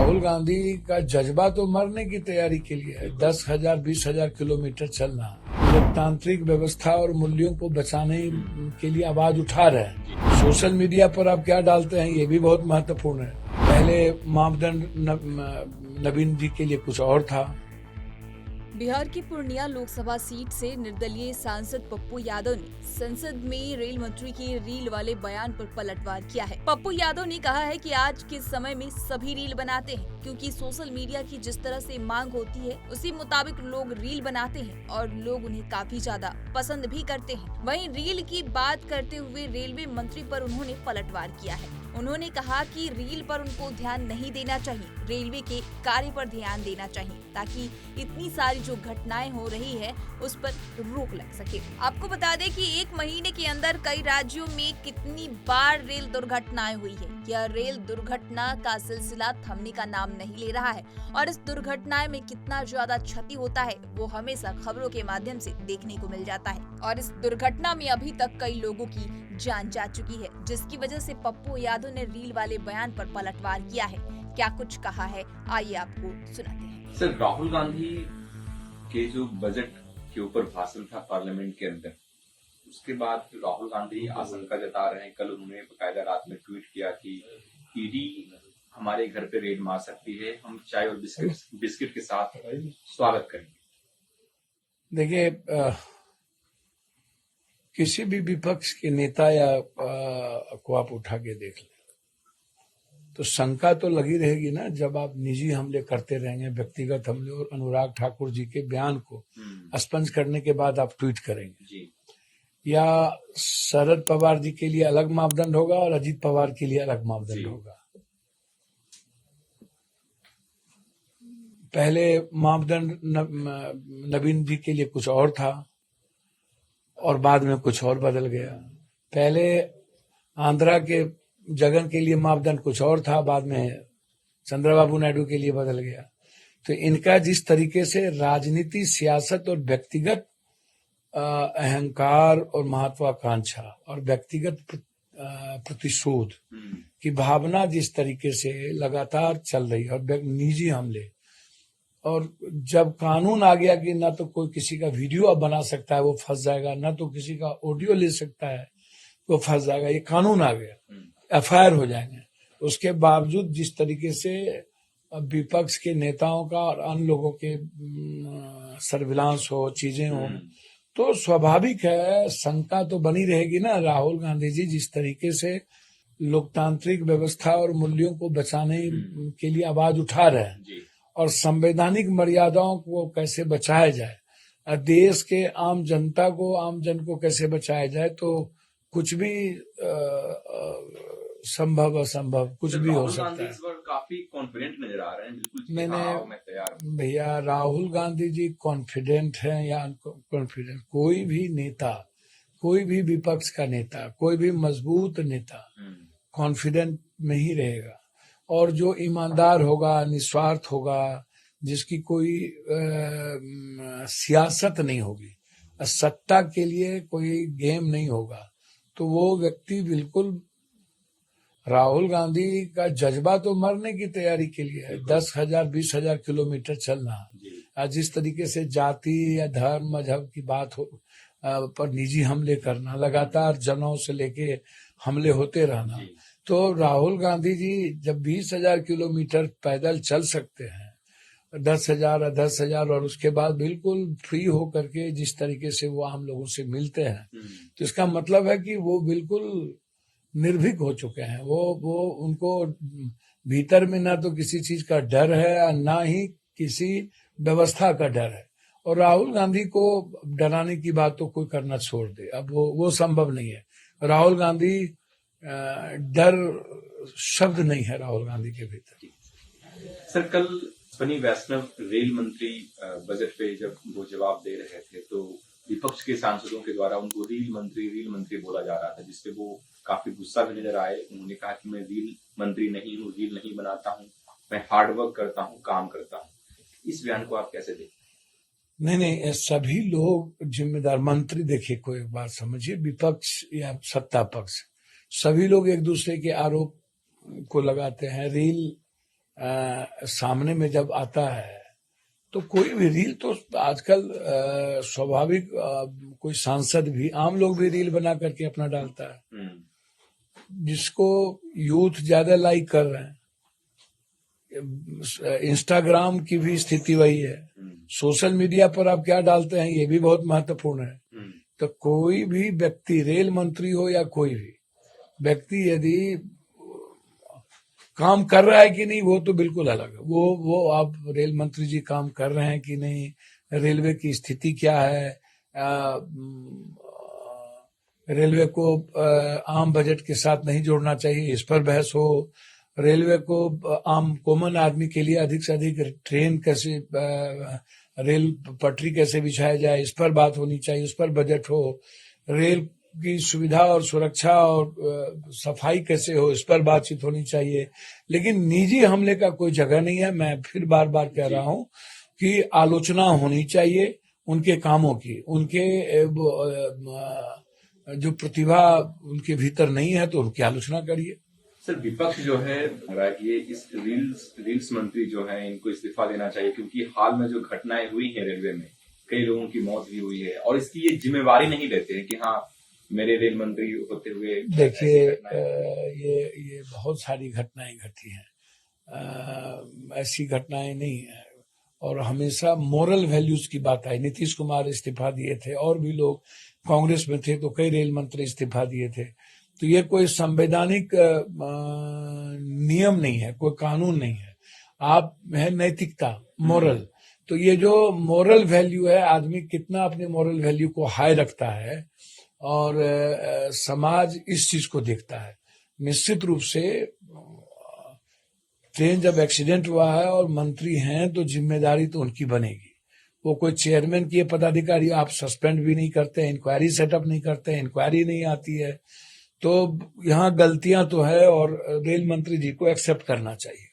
राहुल गांधी का जज्बा तो मरने की तैयारी के लिए है। 10,000 20,000 किलोमीटर चलना, लोकतांत्रिक व्यवस्था और मूल्यों को बचाने के लिए आवाज उठा रहे हैं। सोशल मीडिया पर आप क्या डालते हैं ये भी बहुत महत्वपूर्ण है। पहले मापदंड नवीन जी के लिए कुछ और था। बिहार की पूर्णिया लोकसभा सीट से निर्दलीय सांसद पप्पू यादव ने संसद में रेल मंत्री के रील वाले बयान पर पलटवार किया है। पप्पू यादव ने कहा है कि आज के समय में सभी रील बनाते हैं, क्योंकि सोशल मीडिया की जिस तरह से मांग होती है उसी मुताबिक लोग रील बनाते हैं और लोग उन्हें काफी ज्यादा पसंद भी करते हैं। वहीं रील की बात करते हुए रेलवे मंत्री पर उन्होंने पलटवार किया है। उन्होंने कहा कि रील पर उनको ध्यान नहीं देना चाहिए, रेलवे के कार्य पर ध्यान देना चाहिए, ताकि इतनी सारी जो घटनाएं हो रही है उस पर रोक लग सके। आपको बता दें कि एक महीने के अंदर कई राज्यों में कितनी बार रेल दुर्घटनाएं हुई है। यह रेल दुर्घटना का सिलसिला थमने का नाम नहीं ले रहा है और इस दुर्घटना में कितना ज्यादा क्षति होता है वो हमेशा खबरों के माध्यम से देखने को मिल जाता है। और इस दुर्घटना में अभी तक कई लोगों की जान जा चुकी है, जिसकी वजह से पप्पू यादव ने रील वाले बयान पर पलटवार किया है। क्या कुछ कहा है, आइए आपको सुनाते हैं। सर, राहुल गांधी के जो बजट के ऊपर भाषण था पार्लियामेंट के अंदर, उसके बाद राहुल गांधी आशंका जता रहे हैं। कल उन्होंने बकायदा रात में ट्वीट किया कि ईडी हमारे घर पे रेड मार सकती है, हम चाय और बिस्किट के साथ स्वागत करेंगे। देखिए, किसी भी विपक्ष के नेता या को आप उठा के देख लें तो शंका तो लगी रहेगी ना। जब आप निजी हमले करते रहेंगे, व्यक्तिगत हमले, और अनुराग ठाकुर जी के बयान को स्पंज करने के बाद आप ट्वीट करेंगे जी। या शरद पवार जी के लिए अलग मापदंड होगा और अजीत पवार के लिए अलग मापदंड होगा। पहले मापदंड नवीन जी के लिए कुछ और था और बाद में कुछ और बदल गया। पहले आंध्रा के जगन के लिए मापदंड कुछ और था, बाद में चंद्रबाबू नायडू के लिए बदल गया। तो इनका जिस तरीके से राजनीति, सियासत और व्यक्तिगत अहंकार और महत्वाकांक्षा और व्यक्तिगत प्रतिशोध की भावना जिस तरीके से लगातार चल रही है, और निजी हमले, और जब कानून आ गया कि ना तो कोई किसी का वीडियो अब बना सकता है वो फंस जाएगा, ना तो किसी का ऑडियो ले सकता है वो फंस जाएगा, ये कानून आ गया, एफआईआर हो जाएंगे। उसके बावजूद जिस तरीके से विपक्ष के नेताओं का और अन्य लोगों के सर्विलांस हो, चीजें हो, तो स्वाभाविक है शंका तो बनी रहेगी ना। राहुल गांधी जी जिस तरीके से लोकतांत्रिक व्यवस्था और मूल्यों को बचाने के लिए आवाज उठा रहे हैं और संवैधानिक मर्यादाओं को कैसे बचाया जाए, देश के आम जनता को, आम जन को कैसे बचाया जाए, तो कुछ भी संभव असंभव कुछ भी हो सकता है। इस बार काफी कॉन्फिडेंट नजर आ रहे हैं, बिल्कुल मैं तैयार हूं। भैया, राहुल गांधी जी कॉन्फिडेंट हैं या अनकॉन्फिडेंट, कोई भी नेता, कोई भी विपक्ष का नेता, कोई भी मजबूत नेता कॉन्फिडेंट में ही रहेगा। और जो ईमानदार होगा, निस्वार्थ होगा, जिसकी कोई सियासत नहीं होगी, सत्ता के लिए कोई गेम नहीं होगा, तो वो व्यक्ति बिल्कुल, राहुल गांधी का जज्बा तो मरने की तैयारी के लिए है। 10,000 20,000 किलोमीटर चलना, जिस तरीके से जाति या धर्म मजहब की बात हो पर निजी हमले करना, लगातार जनों से लेके हमले होते रहना, तो राहुल गांधी जी जब 20,000 किलोमीटर पैदल चल सकते हैं, 10,000 और उसके बाद बिल्कुल फ्री हो करके जिस तरीके से वो आम लोगों से मिलते हैं, तो इसका मतलब है कि वो बिल्कुल निर्भीक हो चुके हैं। वो उनको भीतर में ना तो किसी चीज का डर है, ना ही किसी व्यवस्था का डर है। और राहुल गांधी को डराने की बात तो कोई करना छोड़ दे, अब वो संभव नहीं है। राहुल गांधी, डर शब्द नहीं है राहुल गांधी के भीतर। सर, कल बनी वैष्णव रेल मंत्री बजट पे जब वो जवाब दे रहे थे तो विपक्ष के सांसदों के द्वारा उनको रील मंत्री बोला जा रहा था, जिससे वो काफी गुस्सा भी नजर आए। उन्होंने कहा कि मैं रील मंत्री नहीं हूँ, रील नहीं बनाता हूँ, मैं हार्डवर्क करता हूँ, काम करता हूँ। इस बयान को आप कैसे देखते? नहीं, सभी लोग जिम्मेदार, मंत्री, देखिए कोई बात समझिए, विपक्ष या सत्ता पक्ष, सभी लोग एक दूसरे के आरोप को लगाते हैं। रील सामने में जब आता है तो कोई भी रील तो आजकल स्वाभाविक कोई सांसद भी, आम लोग भी रील बना करके अपना डालता है, जिसको यूथ ज्यादा लाइक कर रहे हैं। इंस्टाग्राम की भी स्थिति वही है। सोशल मीडिया पर आप क्या डालते हैं ये भी बहुत महत्वपूर्ण है। तो कोई भी व्यक्ति, रेल मंत्री हो या कोई भी व्यक्ति, यदि काम कर रहा है कि नहीं वो तो बिल्कुल अलग है। वो आप रेल मंत्री जी काम कर रहे हैं कि नहीं, रेलवे की स्थिति क्या है, रेलवे को आम बजट के साथ नहीं जोड़ना चाहिए, इस पर बहस हो। रेलवे को आम कॉमन आदमी के लिए अधिक से अधिक ट्रेन कैसे, रेल पटरी कैसे बिछाया जाए, इस पर बात होनी चाहिए, उस पर बजट हो। रेल की सुविधा और सुरक्षा और सफाई कैसे हो, इस पर बातचीत होनी चाहिए। लेकिन निजी हमले का कोई जगह नहीं है। मैं फिर बार बार कह रहा हूं कि आलोचना होनी चाहिए उनके कामों की, उनके जो प्रतिभा उनके भीतर नहीं है तो उनकी आलोचना करिए। सर, विपक्ष जो है ये इस रील्स मंत्री जो है इनको इस्तीफा देना चाहिए, क्योंकि हाल में जो घटनाएं हुई हैं रेलवे में, कई लोगों की मौत भी हुई है और इसकी ये जिम्मेवारी नहीं लेते हैं कि हाँ मेरे रेल मंत्री होते हुए। देखिए, ये बहुत सारी घटनाएं घटी हैं, ऐसी घटनाएं नहीं है। और हमेशा मोरल वैल्यूज की बात आई। नीतीश कुमार इस्तीफा दिए थे और भी लोग कांग्रेस में थे तो कई रेल मंत्री इस्तीफा दिए थे। तो ये कोई संवैधानिक नियम नहीं है, कोई कानून नहीं है। आप है नैतिकता, मोरल। तो ये जो मोरल वैल्यू है, आदमी कितना अपने मोरल वैल्यू को हाई रखता है और समाज इस चीज को देखता है। निश्चित रूप से ट्रेन जब एक्सीडेंट हुआ है और मंत्री हैं तो जिम्मेदारी तो उनकी बनेगी। वो कोई चेयरमैन की पदाधिकारी आप सस्पेंड भी नहीं करते, इंक्वायरी सेटअप नहीं करते, इंक्वायरी नहीं आती है। तो यहाँ गलतियां तो है और रेल मंत्री जी को एक्सेप्ट करना चाहिए।